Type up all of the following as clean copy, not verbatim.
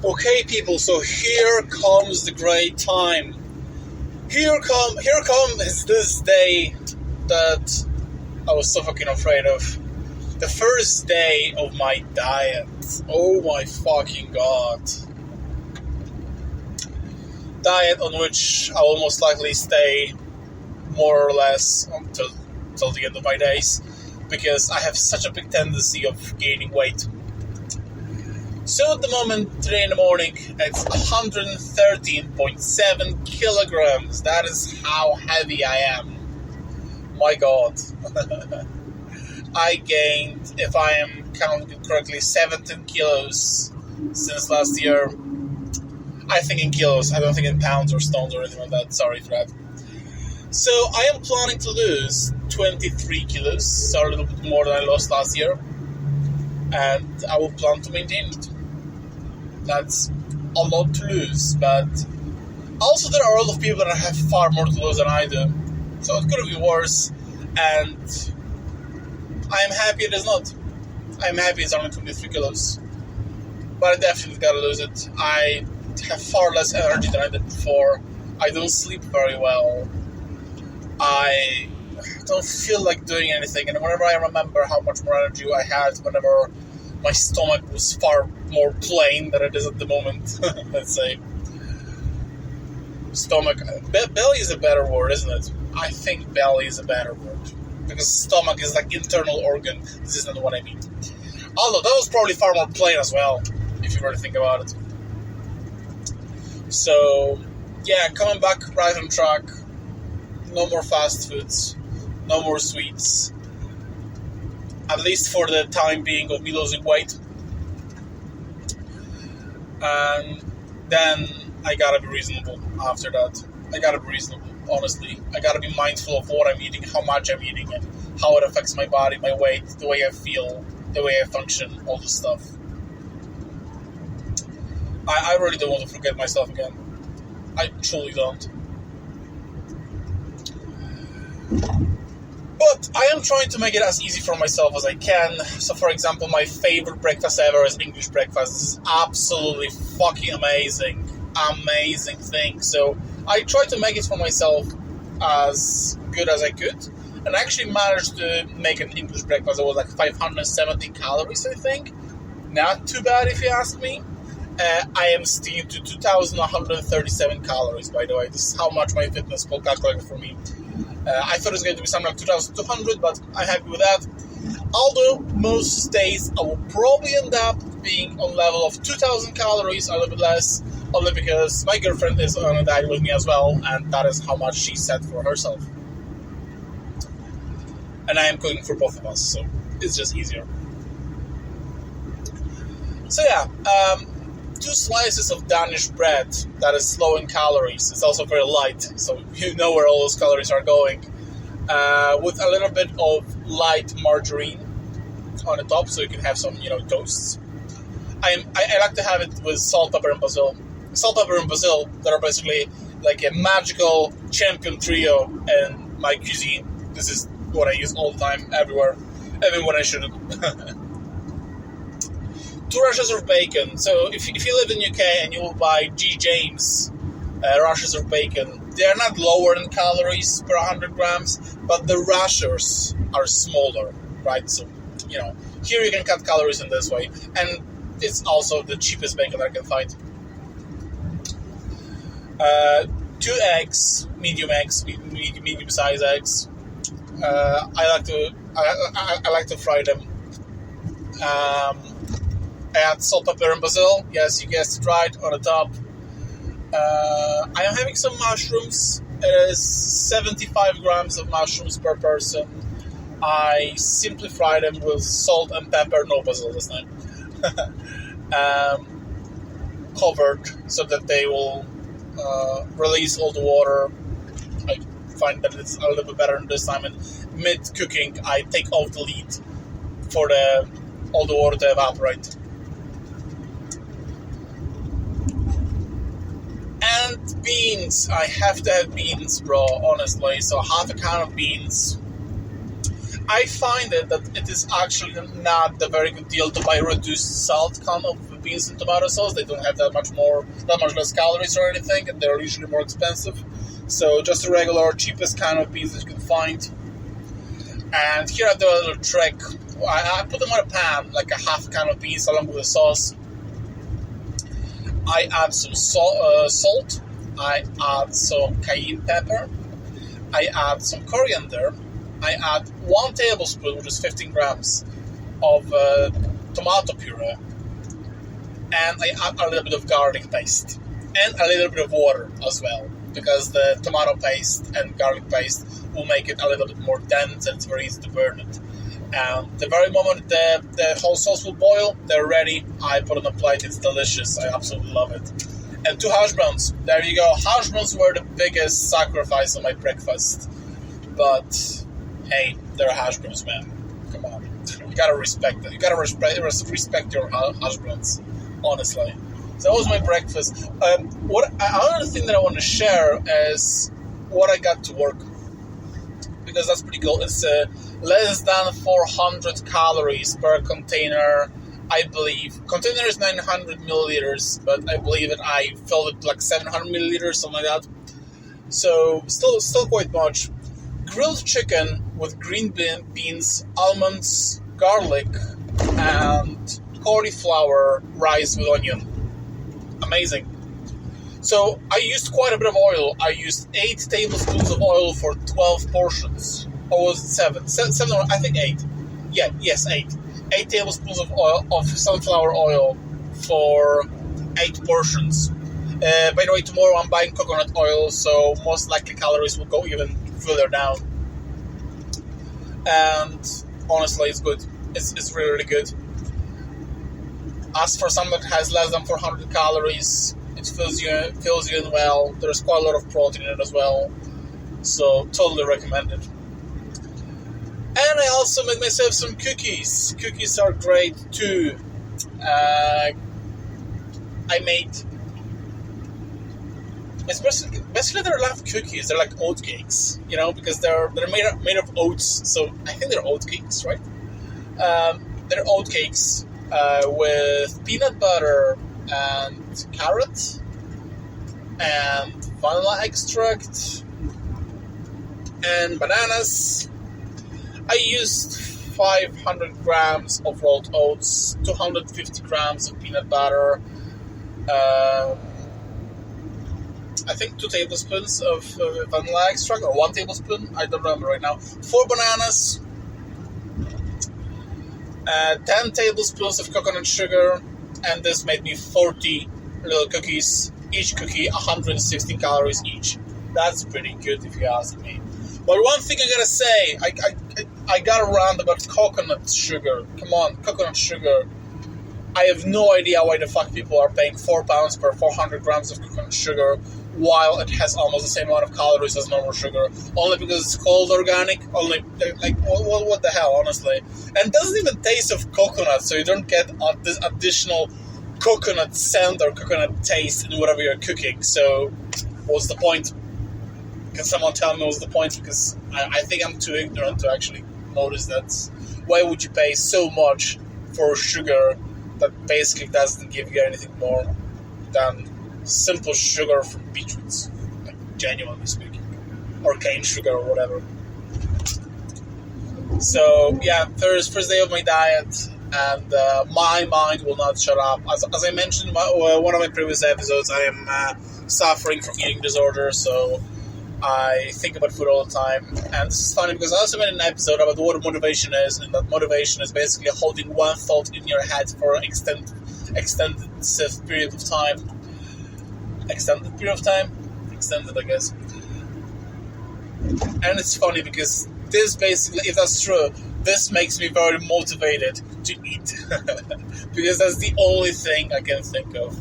Okay, people, so here comes the great time. Here comes this day that I was so fucking afraid of. The first day of my diet. Oh my fucking god. Diet on which I will most likely stay more or less until the end of my days, because I have such a big tendency of gaining weight. So at the moment, today in the morning, it's 113.7 kilograms. That is how heavy I am. My god. I gained, if I am counting correctly, 17 kilos since last year. I think in kilos, I don't think in pounds or stones or anything like that. Sorry for that. So I am planning to lose 23 kilos, so a little bit more than I lost last year. And I will plan to maintain it. That's a lot to lose, but also there are a lot of people that have far more to lose than I do. So it could be worse, and I am happy it is not. I am happy it's only 23 kilos. But I definitely gotta lose it. I have far less energy than I did before. I don't sleep very well. I don't feel like doing anything, and whenever I remember how much more energy I had whenever my stomach was far more plain than it is at the moment, let's say. Stomach, belly is a better word, isn't it? I think belly is a better word, because stomach is like internal organ. This isn't what I mean. Although that was probably far more plain as well, if you were to think about it. So, yeah, coming back right on track. No more fast foods, no more sweets, at least for the time being of me losing weight. And then I gotta be reasonable after that. I gotta be reasonable, honestly. I gotta be mindful of what I'm eating, how much I'm eating, and how it affects my body, my weight, the way I feel, the way I function, all this stuff. I really don't want to forget myself again. I truly don't. But I am trying to make it as easy for myself as I can. So, for example, my favorite breakfast ever is English breakfast. This is absolutely fucking amazing. Amazing thing. So, I tried to make it for myself as good as I could. And I actually managed to make an English breakfast that was like 570 calories, I think. Not too bad if you ask me. I am sticking to 2,137 calories, by the way. This is how much my fitness pal calculated for me. I thought it was going to be something like 2,200, but I'm happy with that. Although, most days I will probably end up being on level of 2,000 calories, a little bit less, only because my girlfriend is on a diet with me as well, and that is how much she set for herself. And I am cooking for both of us, so it's just easier. So yeah, 2 slices of Danish bread that is low in calories. It's also very light, so you know where all those calories are going. With a little bit of light margarine on the top, so you can have some, toasts. I like to have it with salt, pepper, and basil. Salt, pepper, and basil, that are basically like a magical champion trio in my cuisine. This is what I use all the time, everywhere, even when I shouldn't. 2 rashers of bacon. So if you live in UK and you will buy G. James rashers of bacon, they are not lower in calories per 100 grams, but the rashers are smaller, right? So, here you can cut calories in this way. And it's also the cheapest bacon I can find. 2 eggs, medium size eggs. I like to fry them. I add salt, pepper, and basil. Yes, you guessed it right, on the top. I am having some mushrooms. It is 75 grams of mushrooms per person. I simply fry them with salt and pepper, no basil this time. Covered so that they will release all the water. I find that it's a little bit better this time. And mid-cooking, I take off the lid for all the water to evaporate. And beans. I have to have beans, bro, honestly. So half a can of beans. I find that it is actually not a very good deal to buy reduced salt can of of beans and tomato sauce. They don't have that much less calories or anything, and they're usually more expensive. So just the regular, cheapest kind of beans that you can find. And here I do a little trick. I put them on a pan, like a half can of beans along with the sauce. I add some salt. I add some cayenne pepper. I add some coriander. I add 1 tablespoon, which is 15 grams, of tomato puree. And I add a little bit of garlic paste. And a little bit of water as well, because the tomato paste and garlic paste will make it a little bit more dense and it's very easy to burn it. And the very moment the whole sauce will boil, they're ready. I put it on a plate. It's delicious. I absolutely love it. And 2 hash browns. There you go. Hash browns were the biggest sacrifice on my breakfast. But, hey, they're hash browns, man. Come on. You gotta respect that. You gotta respect your hash browns. Honestly. So that was my breakfast. Another thing that I want to share is what I got to work. Because that's pretty cool. It's less than 400 calories per container, I believe. Container is 900 milliliters, but I believe that I filled it like 700 milliliters, something like that. So still quite much. Grilled chicken with green beans, almonds, garlic, and cauliflower rice with onion. Amazing. So I used quite a bit of oil. I used 8 tablespoons of oil for 12 portions. Or was it 7? 7, I think 8. Yes, 8. 8 tablespoons of oil, of sunflower oil for 8 portions. By the way, tomorrow I'm buying coconut oil, so most likely calories will go even further down. And honestly, it's good. It's really, really good. As for something that has less than 400 calories, it fills you in well. There's quite a lot of protein in it as well. So, totally recommend it. And I also made myself some cookies. Cookies are great too. I made... Basically, they're not cookies. They're like oat cakes, because they're made of oats. So I think they're oat cakes, right? They're oat cakes with peanut butter and carrot and vanilla extract and bananas. I used 500 grams of rolled oats, 250 grams of peanut butter. I think 2 tablespoons of vanilla extract, or 1 tablespoon, I don't remember right now. 4 bananas, 10 tablespoons of coconut sugar, and this made me 40 little cookies. Each cookie 116 calories each. That's pretty good if you ask me. But one thing I gotta say, I got around about coconut sugar. Come on, coconut sugar. I have no idea why the fuck people are paying £4 per 400 grams of coconut sugar, while it has almost the same amount of calories as normal sugar, only because it's called organic. Only, like, what the hell, honestly? And it doesn't even taste of coconut, so you don't get this additional coconut scent or coconut taste in whatever you're cooking. So, what's the point? Can someone tell me what's the point? Because I think I'm too ignorant to actually notice that. Why would you pay so much for sugar that basically doesn't give you anything more than simple sugar from beetroots, like, genuinely speaking, or cane sugar or whatever. So yeah, first day of my diet, and my mind will not shut up. As I mentioned in one of my previous episodes, I am suffering from eating disorder, so I think about food all the time. And this is funny because I also made an episode about what motivation is, and that motivation is basically holding one thought in your head for an extended period of time. Extended period of time? Extended, I guess. And it's funny because this basically, if that's true, this makes me very motivated to eat. Because that's the only thing I can think of.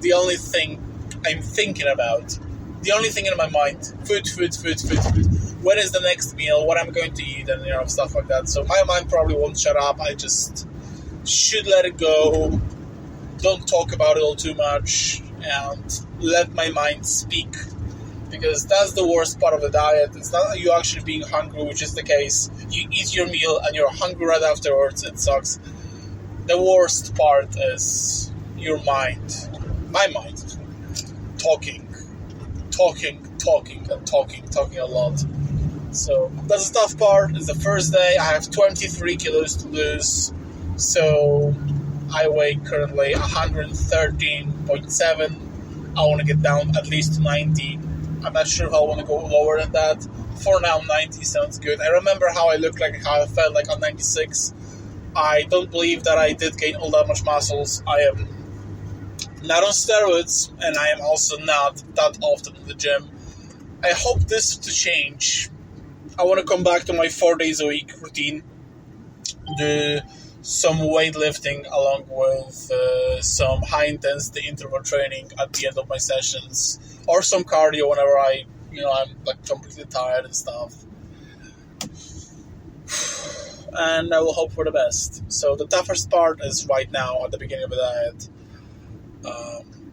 The only thing I'm thinking about. The only thing in my mind. Food. When is the next meal? What I'm going to eat? And, stuff like that. So my mind probably won't shut up. I just should let it go. Don't talk about it all too much. And let my mind speak, because that's the worst part of the diet. It's not you actually being hungry, which is the case. You eat your meal and you're hungry right afterwards. It sucks. The worst part is your mind, my mind, talking a lot. So that's the tough part. It's the first day. I have 23 kilos to lose. So I weigh currently 113.7. I want to get down at least to 90. I'm not sure if I want to go lower than that. For now, 90 sounds good. I remember how I looked like, how I felt like on 96. I don't believe that I did gain all that much muscles. I am not on steroids, and I am also not that often in the gym. I hope this to change. I want to come back to my 4 days a week routine, do some weightlifting along with some high intensity interval training at the end of my sessions, or some cardio whenever I'm like completely tired and stuff. And I will hope for the best. So the toughest part is right now at the beginning of the diet.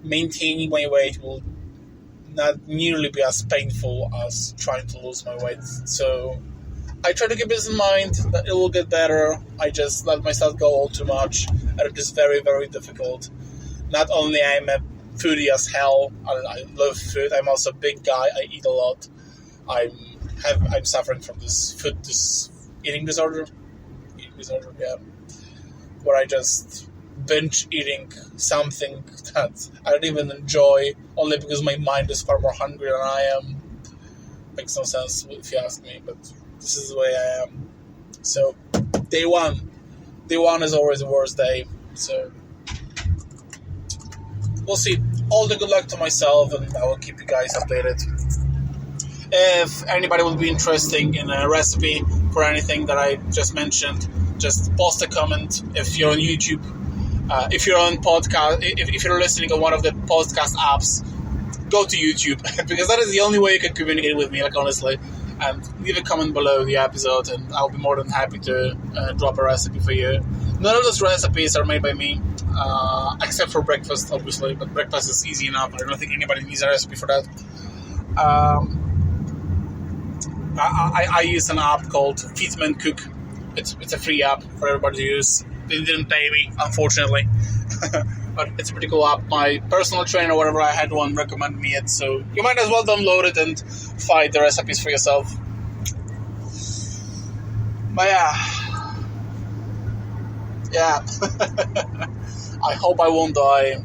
Maintaining my weight will not nearly be as painful as trying to lose my weight. So I try to keep this in mind that it will get better. I just let myself go all too much, and it is very, very difficult. Not only I'm a foodie as hell, I love food, I'm also a big guy, I eat a lot. I'm suffering from this eating disorder, where I just binge eating something that I don't even enjoy, only because my mind is far more hungry than I am. Makes no sense if you ask me, but this is the way I am. So, day one is always the worst day, so we'll see. All the good luck to myself, and I will keep you guys updated. If anybody would be interested in a recipe for anything that I just mentioned, just post a comment. If you're on YouTube, if you're on podcast, if you're listening on one of the podcast apps, go to YouTube, because that is the only way you can communicate with me, like, honestly. And leave a comment below the episode, and I'll be more than happy to drop a recipe for you. None of those recipes are made by me, except for breakfast, obviously, but breakfast is easy enough. I don't think anybody needs a recipe for that. I use an app called Feedman Cook. It's a free app for everybody to use. They didn't pay me, unfortunately. But it's a pretty cool app. My personal trainer, whatever I had one, recommended me it. So you might as well download it and find the recipes for yourself. But yeah. I hope I won't die.